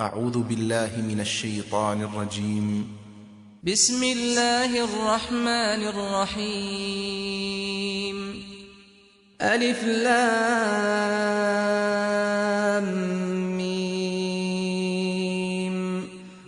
أعوذ بالله من الشيطان الرجيم. بسم الله الرحمن الرحيم. ألف لام ميم.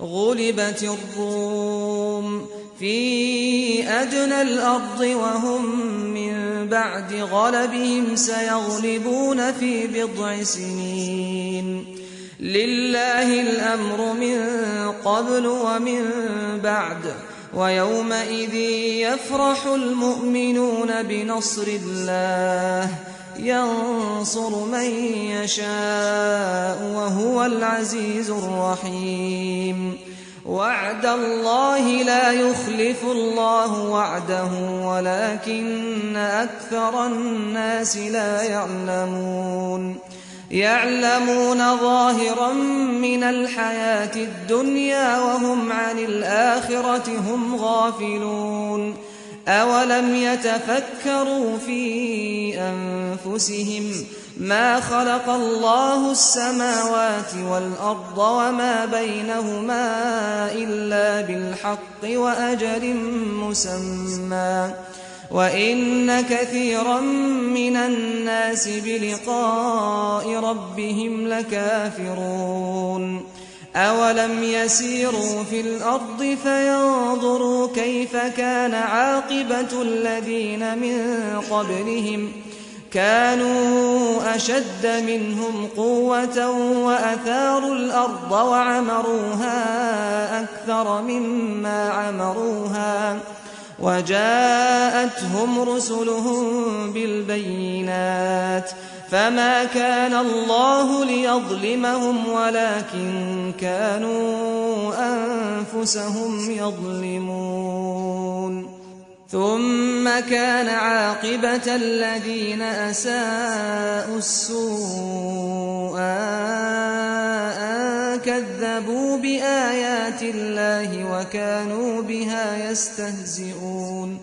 غلبت الروم في أدنى الأرض وهم من بعد غلبهم سيغلبون في بضع سنين. لله الأمر من قبل ومن بعد ويومئذ يفرح المؤمنون بنصر الله ينصر من يشاء وهو العزيز الرحيم. وعد الله لا يخلف الله وعده ولكن أكثر الناس لا يعلمون ظاهرا من الحياة الدنيا وهم عن الآخرة هم غافلون. أولم يتفكروا في أنفسهم ما خلق الله السماوات والأرض وما بينهما إلا بالحق وأجل مسمى وإن كثيرا من الناس بلقاء ربهم لكافرون. أولم يسيروا في الأرض فينظروا كيف كان عاقبة الذين من قبلهم كانوا أشد منهم قوة وأثاروا الأرض وعمروها أكثر مما عمروها وجاءتهم رسلهم بالبينات فما كان الله ليظلمهم ولكن كانوا أنفسهم يظلمون. ثم كان عاقبة الذين أساءوا السوء أن كذبوا بآيات الله وكانوا بها يستهزئون.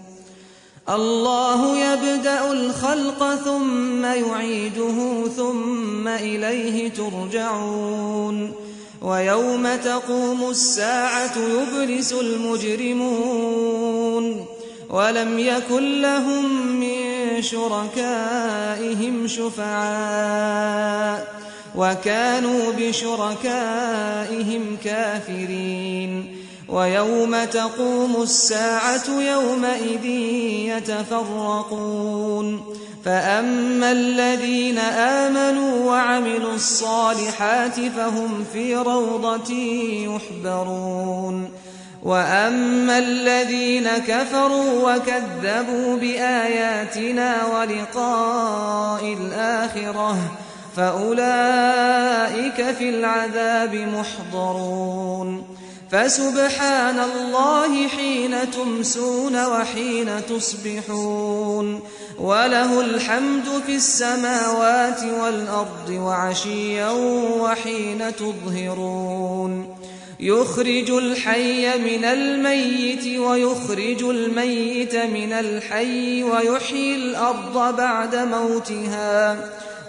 الله يبدأ الخلق ثم يعيده ثم إليه ترجعون. ويوم تقوم الساعة يبلس المجرمون ولم يكن لهم من شركائهم شفعاء وكانوا بشركائهم كافرين. ويوم تقوم الساعة يومئذ يتفرقون فأما الذين آمنوا وعملوا الصالحات فهم في روضة يحبرون وأما الذين كفروا وكذبوا بآياتنا ولقاء الآخرة فأولئك في العذاب محضرون. فسبحان الله حين تمسون وحين تصبحون وله الحمد في السماوات والأرض وعشيا وحين تظهرون. يخرج الحي من الميت ويخرج الميت من الحي ويحيي الأرض بعد موتها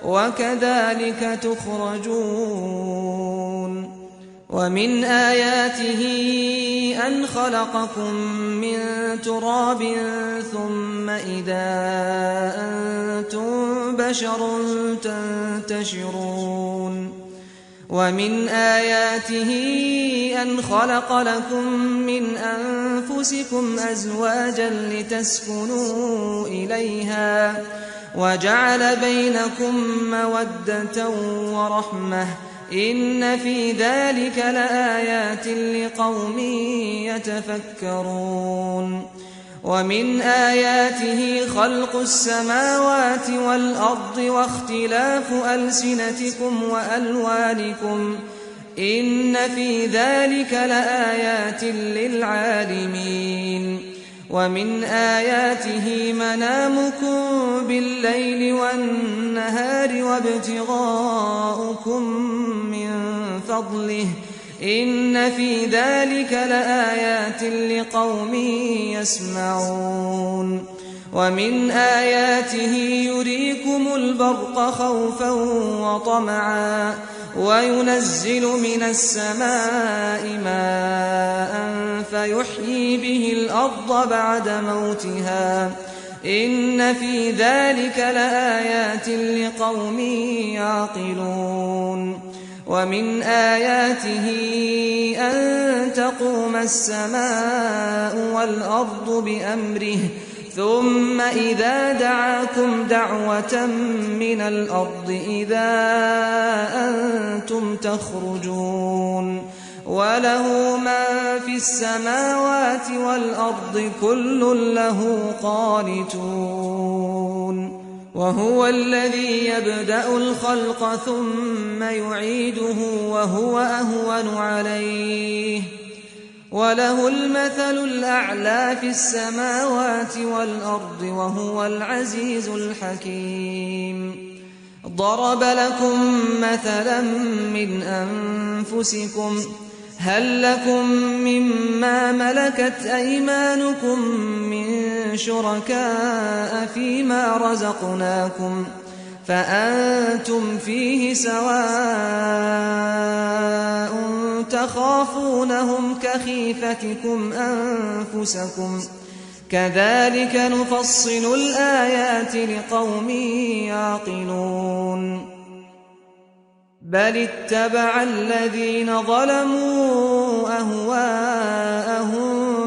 وكذلك تخرجون. ومن آياته أن خلقكم من تراب ثم إذا أنتم بشر تنتشرون. ومن آياته أن خلق لكم من أنفسكم أزواجا لتسكنوا إليها وجعل بينكم مودة ورحمة إن في ذلك لآيات لقوم يتفكرون. ومن آياته خلق السماوات والأرض واختلاف ألسنتكم وألوانكم إن في ذلك لآيات للعالمين. ومن آياته منامكم بالليل والنهار وابتغاؤكم من فضله إن في ذلك لآيات لقوم يسمعون. ومن آياته يريكم البرق خوفا وطمعا وينزل من السماء ماء فيحيي به الأرض بعد موتها إن في ذلك لآيات لقوم يعقلون ومن آياته أن تقوم السماء والأرض بأمره ثم إذا دعاكم دعوة من الأرض إذا أنتم تخرجون وله ما في السماوات والأرض كل له قانتون وهو الذي يبدأ الخلق ثم يعيده وهو أهون عليه وله المثل الأعلى في السماوات والأرض وهو العزيز الحكيم ضرب لكم مثلا من أنفسكم هل لكم مما ملكت أيمانكم من شركاء فيما رزقناكم فأنتم فيه سواء تخافونهم كخيفتكم أنفسكم كذلك نفصل الآيات لقوم يعقلون بل اتبع الذين ظلموا أهواءهم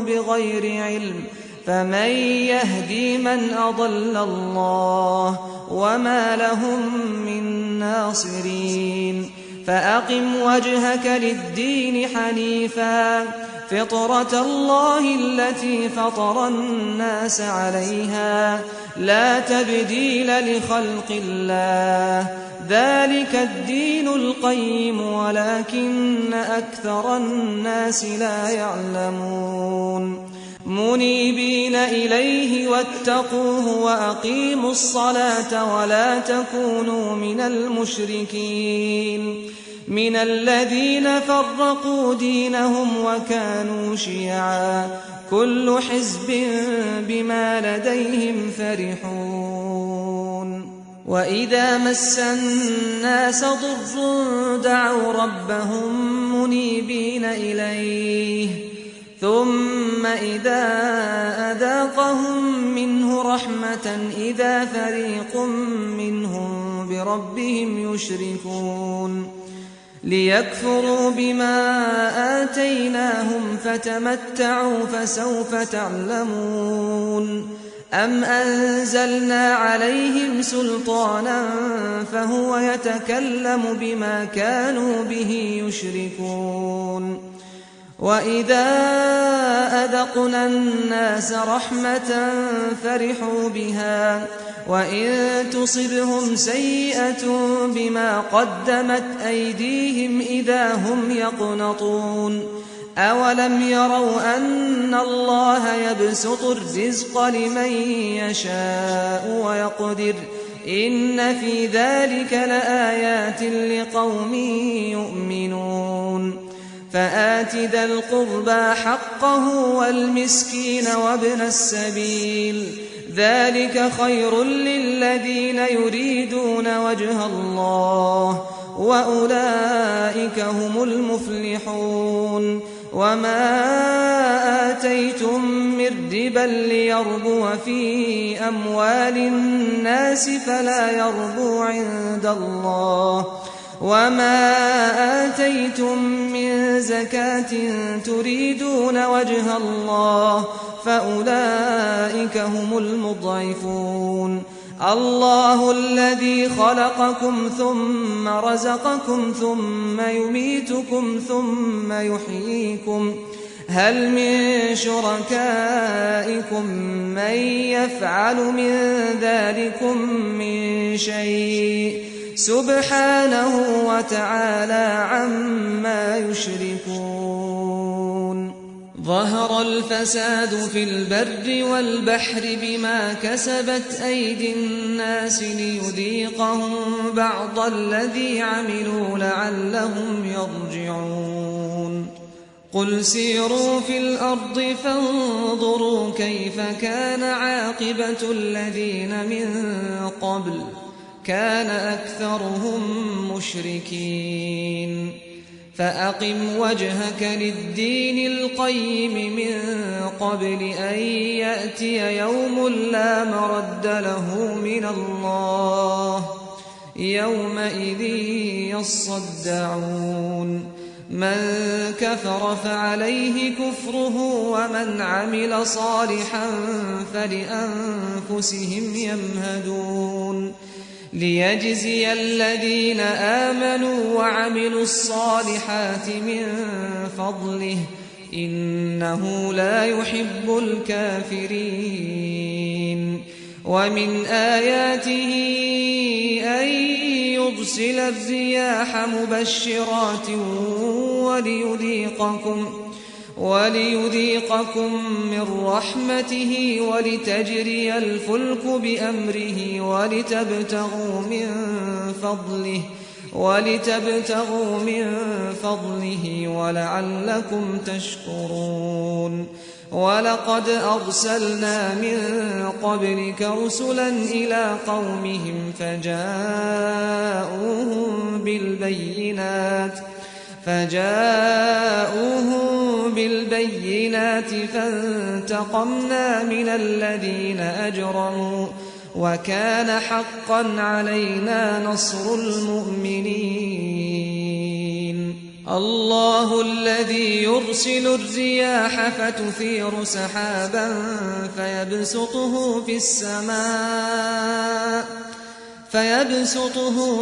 بغير علم فمن يهدي من أضل الله وما لهم من ناصرين فأقم وجهك للدين حنيفا فطرة الله التي فطر الناس عليها لا تبديل لخلق الله ذلك الدين القيم ولكن أكثر الناس لا يعلمون منيبين إليه واتقوه وأقيموا الصلاة ولا تكونوا من المشركين من الذين فرقوا دينهم وكانوا شيعا كل حزب بما لديهم فرحون وإذا مس الناس ضر دعوا ربهم منيبين إليه ثم إذا أذاقهم منه رحمة إذا فريق منهم بربهم يشركون ليكفروا بما آتيناهم فتمتعوا فسوف تعلمون أم أنزلنا عليهم سلطانا فهو يتكلم بما كانوا به يشركون وإذا أذقنا الناس رحمة فرحوا بها وإن تصبهم سيئة بما قدمت أيديهم إذا هم يقنطون أولم يروا أن الله يبسط الرزق لمن يشاء ويقدر إن في ذلك لآيات لقوم يؤمنون فآت ذا القربى حقه والمسكين وابن السبيل ذلك خير للذين يريدون وجه الله وأولئك هم المفلحون وما آتيتم من ربا ليربو في أموال الناس فلا يربو عند الله وما آتيتم من زكاة تريدون وجه الله فأولئك هم المضعفون الله الذي خلقكم ثم رزقكم ثم يميتكم ثم يحييكم هل من شركائكم من يفعل من ذلكم من شيء سبحانه وتعالى عما يشركون ظهر الفساد في البر والبحر بما كسبت أيدي الناس ليذيقهم بعض الذي عملوا لعلهم يرجعون قل سيروا في الأرض فانظروا كيف كان عاقبة الذين من قبل كان أكثرهم مشركين فأقم وجهك للدين القيم من قبل أن يأتي يوم لا مرد له من الله يومئذ يصدعون من كفر فعليه كفره ومن عمل صالحا فلأنفسهم يمهدون ليجزي الذين آمنوا وعملوا الصالحات من فضله إنه لا يحب الكافرين ومن آياته أن يرسل الرياح مبشرات وليذيقكم من رحمته ولتجري الفلك بأمره ولتبتغوا من فضله ولعلكم تشكرون ولقد أرسلنا من قبلك رسلا إلى قومهم فجاءوهم بالبينات فانتقمنا من الذين أجرموا وكان حقا علينا نصر المؤمنين الله الذي يرسل الرياح فتثير سحابا فيبسطه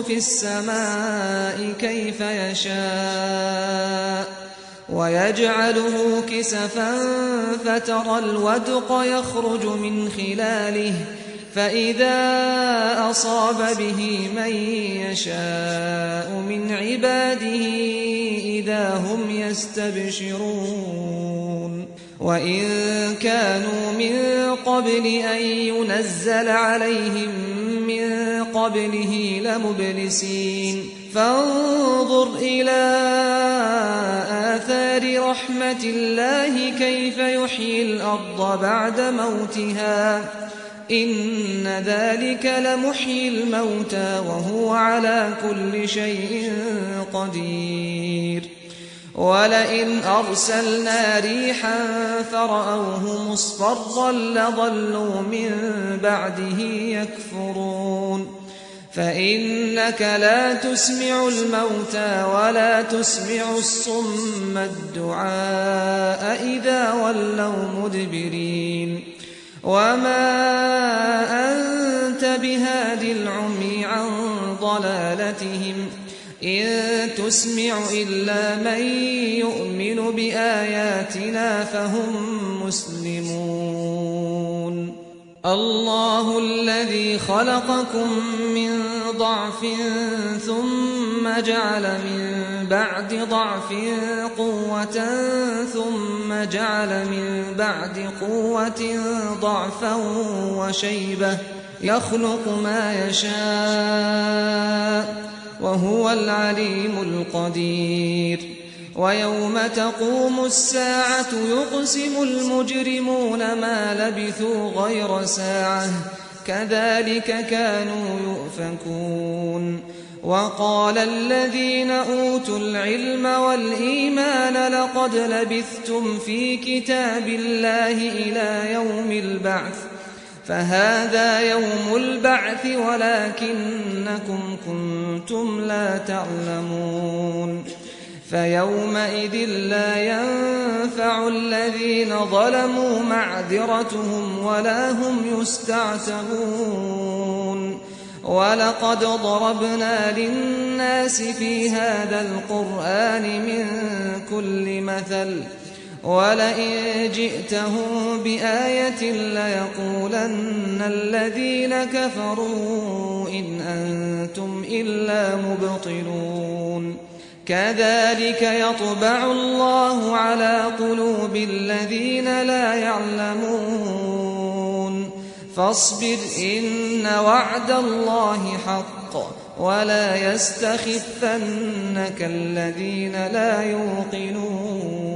في السماء كيف يشاء ويجعله كسفا فترى الودق يخرج من خلاله فإذا أصاب به من يشاء من عباده إذا هم يستبشرون وإن كانوا من قبل أن ينزل عليهم من قبله لمبلسين فانظر إلى آثار رحمة الله كيف يحيي الأرض بعد موتها إن ذلك لمحيي الموتى وهو على كل شيء قدير ولئن أرسلنا ريحا فرأوه مصفرا لظلوا من بعده يكفرون فإنك لا تسمع الموتى ولا تسمع الصم الدعاء إذا ولوا مدبرين وما أنت بهاد العمي عن ضلالتهم إن تسمع إلا من يؤمن بآياتنا فهم مسلمون الله الذي خلقكم من ضعف ثم جعل من بعد ضعف قوة ثم جعل من بعد قوة ضعفا وشيبة يخلق ما يشاء وهو العليم القدير ويوم تقوم الساعة يقسم المجرمون ما لبثوا غير ساعة كذلك كانوا يؤفكون وقال الذين أوتوا العلم والإيمان لقد لبثتم في كتاب الله إلى يوم البعث فهذا يوم البعث ولكنكم كنتم لا تعلمون فيومئذ لا ينفع الذين ظلموا معذرتهم ولا هم يستعتبون ولقد ضربنا للناس في هذا القرآن من كل مثل ولئن جئتهم بآية ليقولن الذين كفروا إن أنتم إلا مبطلون كذلك يطبع الله على قلوب الذين لا يعلمون فاصبر إن وعد الله حق ولا يستخفنك الذين لا يوقنون